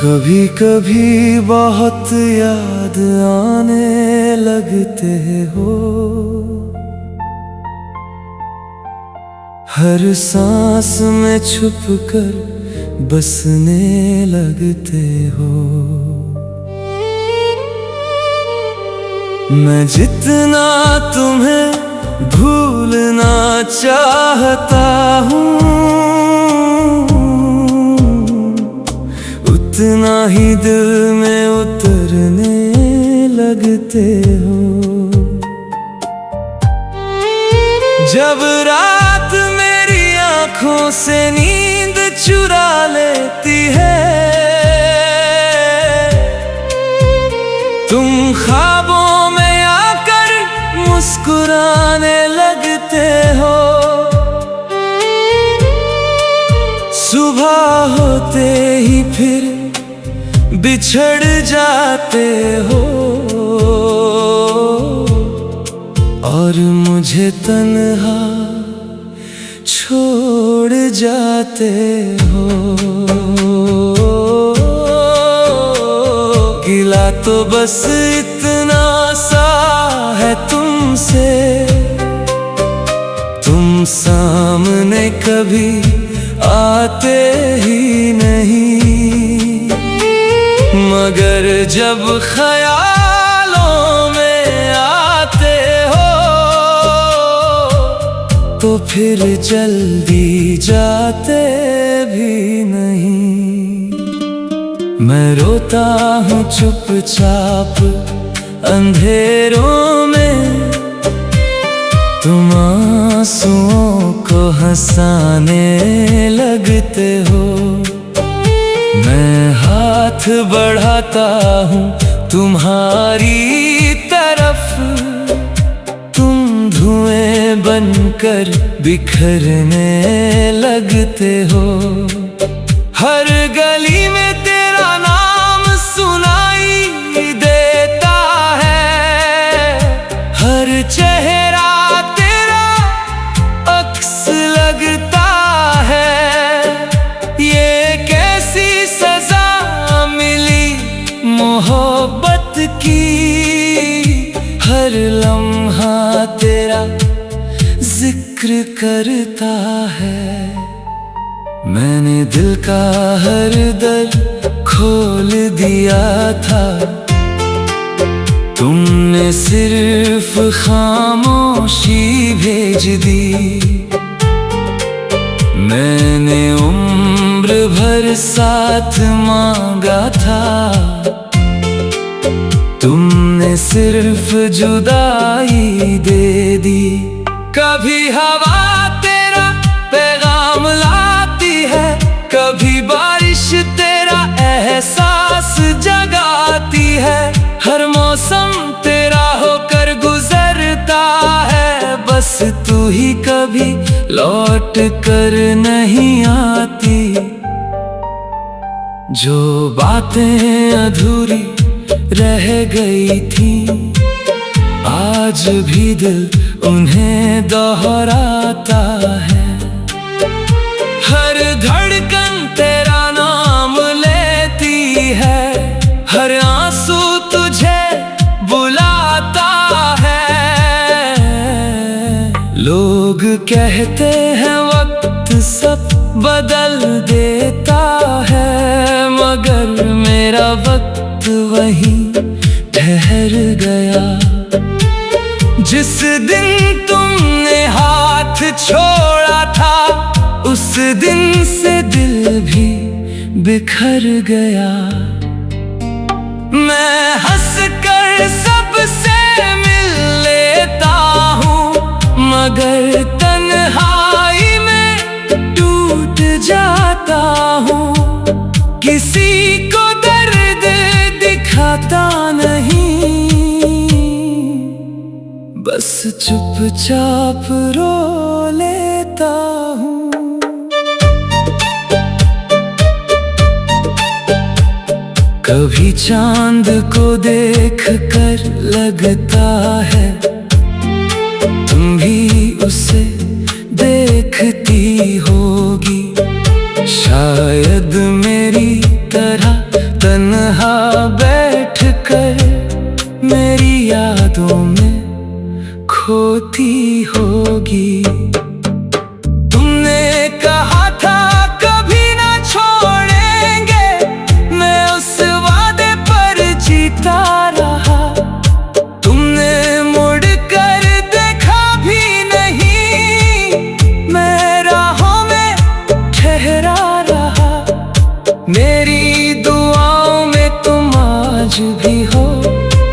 कभी कभी बहुत याद आने लगते हो, हर सांस में छुप कर बसने लगते हो। मैं जितना तुम्हें भूलना चाहता हूँ, उतना ही दिल में उतरने लगते हो। जब रात मेरी आँखों से नींद चुरा लेती है, तुम ख्वाबों में आकर मुस्कुराने लगते हो। सुबह होते ही फिर बिछड़ जाते हो, और मुझे तन्हा छोड़ जाते हो। गिला तो बस इतना सा है तुमसे, तुम सामने कभी आते ही नहीं। मगर जब ख्यालों में आते हो, तो फिर जल्दी जाते भी नहीं। मैं रोता हूँ चुपचाप अंधेरों में, तुम आंसुओं को हंसाने लगते हो। मैं हाथ बढ़ाता हूँ तुम्हारी तरफ, तुम धुएं बनकर बिखरने लगते हो। हर गली में तेरा नाम सुनाई देता है, हर चेहरा तेरा अक्स लगता है। ये कैसी सजा मिली मोहब्बत की, हर लम्हा तेरा जिक्र करता है। मैंने दिल का हर दर खोल दिया था, तुमने सिर्फ खामोशी भेज दी। मैंने उम्र भर साथ मांगा था, तुमने सिर्फ जुदाई दे दी। कभी हवा तेरा पैगाम लाती है, कभी बारिश तेरा एहसास जगाती है। हर मौसम तेरा होकर गुजरता है, बस तू ही कभी लौट कर नहीं आती। जो बातें अधूरी रह गई थी, आज भी दिल उन्हें दोहराता है। हर धड़कन तेरा नाम लेती है, हर आंसू तुझे बुलाता है। लोग कहते हैं वक्त सब बदल देता है, मगर मेरा वक्त वहीं ठहर गया। जिस दिन तुमने हाथ छोड़ा था, उस दिन से दिल भी बिखर गया। मैं हंसकर सबसे मिल लेता हूँ, मगर तन्हाई में टूट जाता हूँ। किसी को दर्द दिखाता नहीं, बस चुपचाप रो लेता हूँ। कभी चांद को देख कर लगता है, तुम भी उसे देखती होगी। शायद मेरी तरह तन्हा बैठ कर मेरी यादों में खोती होगी। तुमने कहा था कभी ना छोड़ेंगे, मैं उस वादे पर जीता रहा। तुमने मुड़ कर देखा भी नहीं, मैं राहों में ठहरा रहा। मेरी दुआओं में तुम आज भी हो,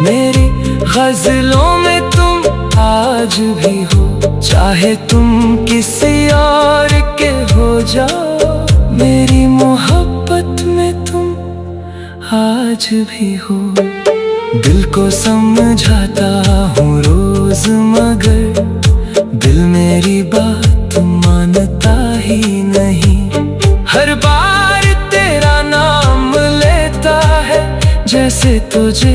मेरी गजलों में तुम आज भी हो। चाहे तुम किसी और के हो जाओ, मेरी मोहब्बत में तुम आज भी हो। दिल को समझाता हूँ रोज मगर दिल मेरी बात मानता ही नहीं। हर बार तेरा नाम लेता है जैसे तुझे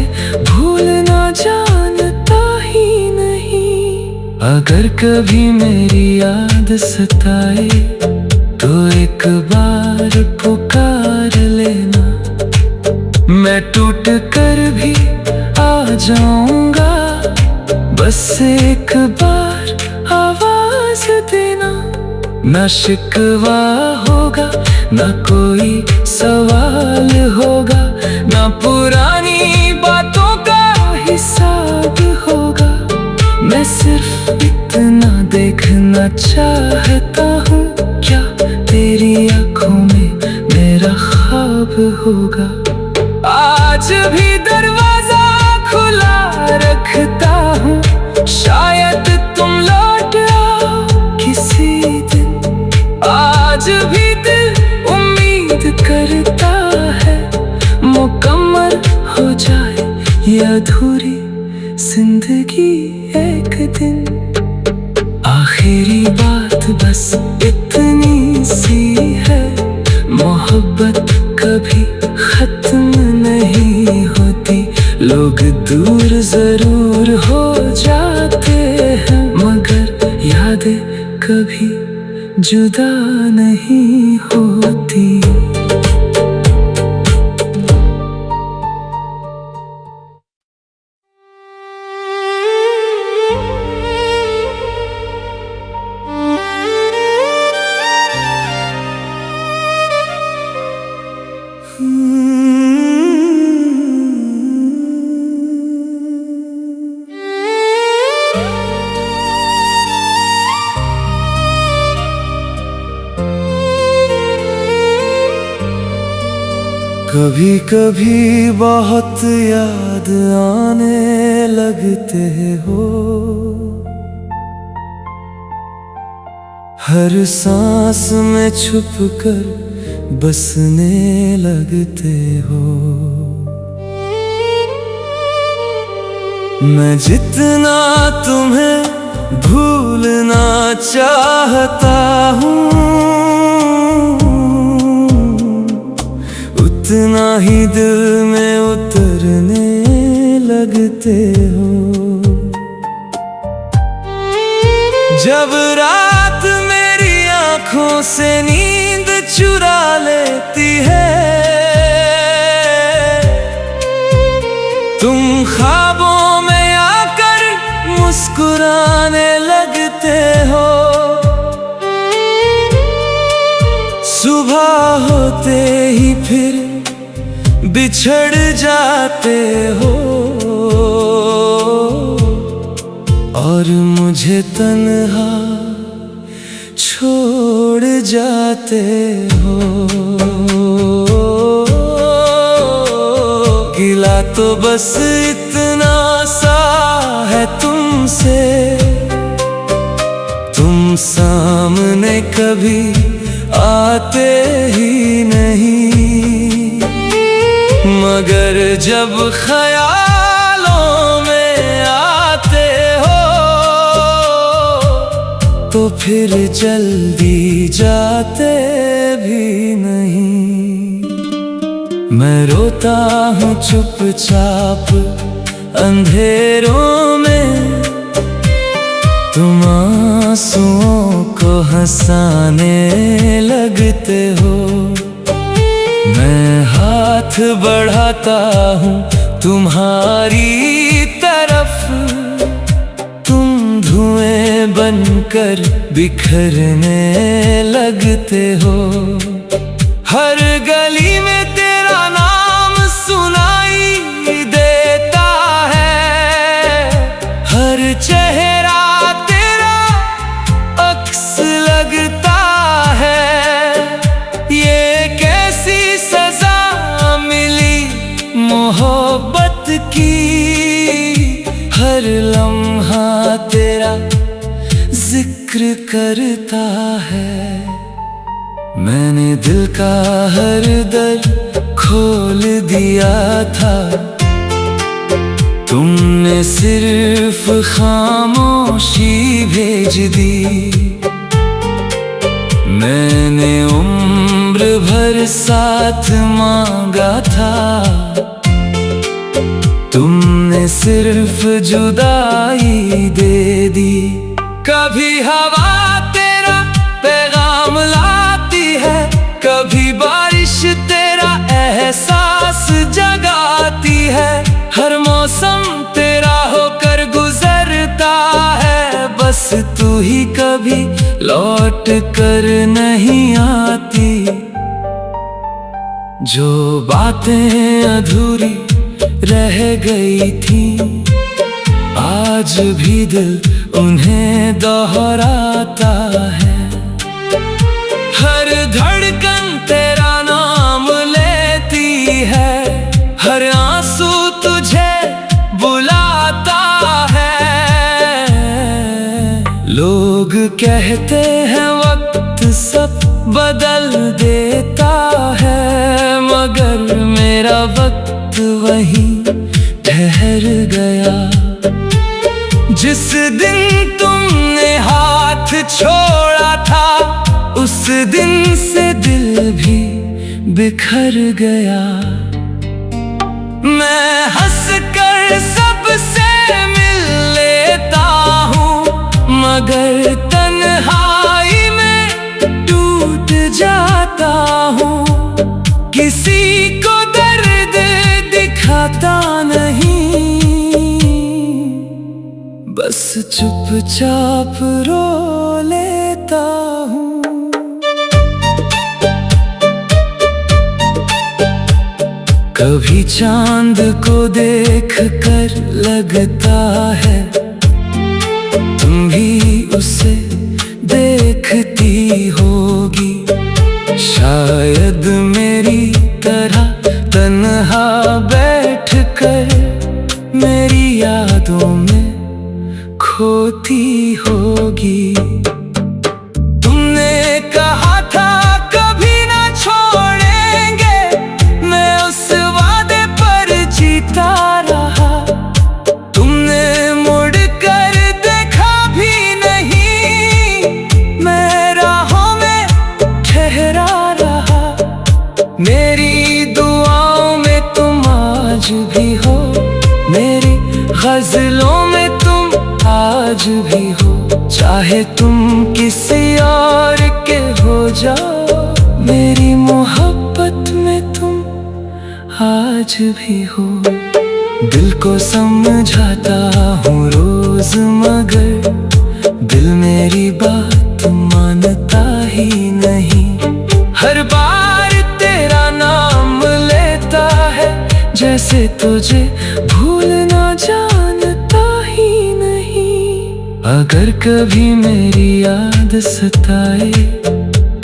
भूलना जानता ही नहीं। अगर कभी मेरी याद सताए तो एक बार पुकार लेना, मैं टूट कर भी आ जाऊंगा। बस एक बार आवाज देना, ना शिकवा होगा ना कोई सवाल होगा, ना पुरानी बातों का हिसाब होगा। मैं सिर्फ इतना देखना चाहता हूँ, क्या तेरी आँखों में मेरा ख्वाब होगा। आज भी दरवाजा खुला रखता हूँ, शायद तुम लौट आओ किसी दिन। आज भी दिल उम्मीद करता है मुकम्मल हो जाए ये अधूरी जिंदगी एक दिन। आखिरी बात बस इतनी सी है, मोहब्बत कभी खत्म नहीं होती। लोग दूर जरूर हो जाते हैं मगर यादें कभी जुदा नहीं होती। कभी कभी बहुत याद आने लगते हो, हर सांस में छुप कर बसने लगते हो। मैं जितना तुम्हें भूलना चाहता हूँ, उतना ही दिल में उतरने लगते हो। जब रात मेरी आँखों से नींद चुरा लेती है, तुम ख्वाबों में आकर मुस्कुराने लगते हो। सुबह होते ही फिर बिछड़ जाते हो और मुझे तन्हा छोड़ जाते हो। गिला तो बस इतना सा है तुमसे, तुम सामने कभी आते ही नहीं। मगर जब ख्यालों में आते हो तो फिर जल्दी जाते भी नहीं। मैं रोता हूँ चुपचाप अंधेरों में, तुम आंसुओं को हंसाने लगते हो। मैं हाथ हाथ बढ़ाता हूँ तुम्हारी तरफ, तुम धुएं बनकर बिखरने लगते हो। हर गली में तेरा नाम सुनाई देता है, हर चेहरा तेरा अक्स लगता है। ये कैसी सजा मिली मोहब्बत की, हर लम्हा तेरा जिक्र करता है। मैंने दिल का हर दर खोल दिया था, तुमने सिर्फ खामोशी भेज दी। मैंने उम्र भर साथ मांगा था, तुमने सिर्फ जुदाई दे दी। कभी हवा तेरा पैगाम लाती है, कभी बारिश तेरा एहसास जगाती है। हर मौसम तेरा होकर गुजरता है, बस तू ही कभी लौट कर नहीं आती। जो बातें अधूरी रह गई थी, आज भी दिल उन्हें दोहराता है। हर धड़कन तेरा नाम लेती है, हर आंसू तुझे बुलाता है। लोग कहते हैं वक्त सब बदल देता है, मगर मेरा वक्त वहीं ठहर गया। जिस दिन तुमने हाथ छोड़ा था, उस दिन से दिल भी बिखर गया। मैं हंसकर सबसे मिल लेता हूँ, मगर तन्हाई में टूट जाता हूँ। किसी को दर्द दिखाता नहीं, बस चुपचाप रो लेता हूँ। कभी चांद को देख कर लगता है, तुम भी उसे देखती होगी। शायद मेरी तरह तन्हा बैठ कर मेरी यादों में खोती होगी। तुमने कहा था कभी ना छोड़ेंगे, मैं उस वादे पर जीता रहा। तुमने मुड़ कर देखा भी नहीं, मैं राहों में ठहरा रहा। मेरी दुआओं में तुम आज भी हो, मेरी गजलों में तुम आज भी हो। चाहे तुम किसी और के हो जाओ, मेरी मोहब्बत में तुम आज भी हो। दिल को समझाता हूँ रोज, मगर दिल मेरी बात मानता ही नहीं। हर बार तेरा नाम लेता है, जैसे तुझे भूलना जानता ही नहीं। अगर कभी मेरी याद सताए,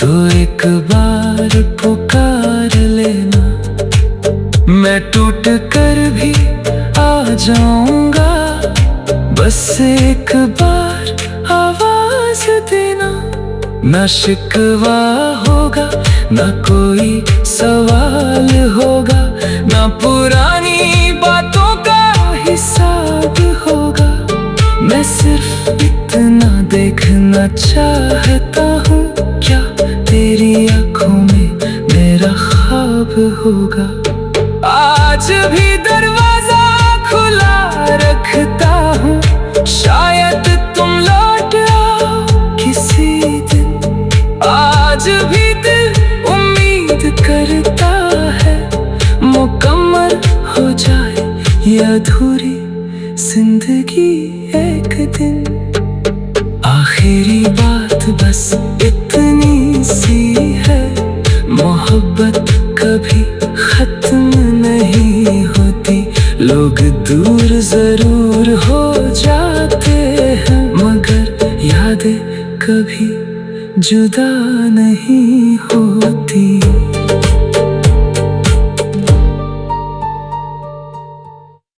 तो एक बार पुकार लेना। मैं टूट कर भी आ जाऊंगा, बस एक बार आवाज देना। ना शिकवा होगा, ना कोई सवाल होगा, ना पुरानी बातों का हिसाब होगा। मैं सिर्फ इतना देखना चाहता हूँ, क्या तेरी आँखों में मेरा ख्वाब होगा। आज भी दरवाजा खुला रखता हूँ, शायद तुम लौट आओ किसी दिन। आज भी दिल उम्मीद करता है, अधूरी जिंदगी एक दिन। आखिरी बात बस इतनी सी है, मोहब्बत कभी खत्म नहीं होती। लोग दूर जरूर हो जाते हैं, मगर यादें कभी जुदा नहीं होती।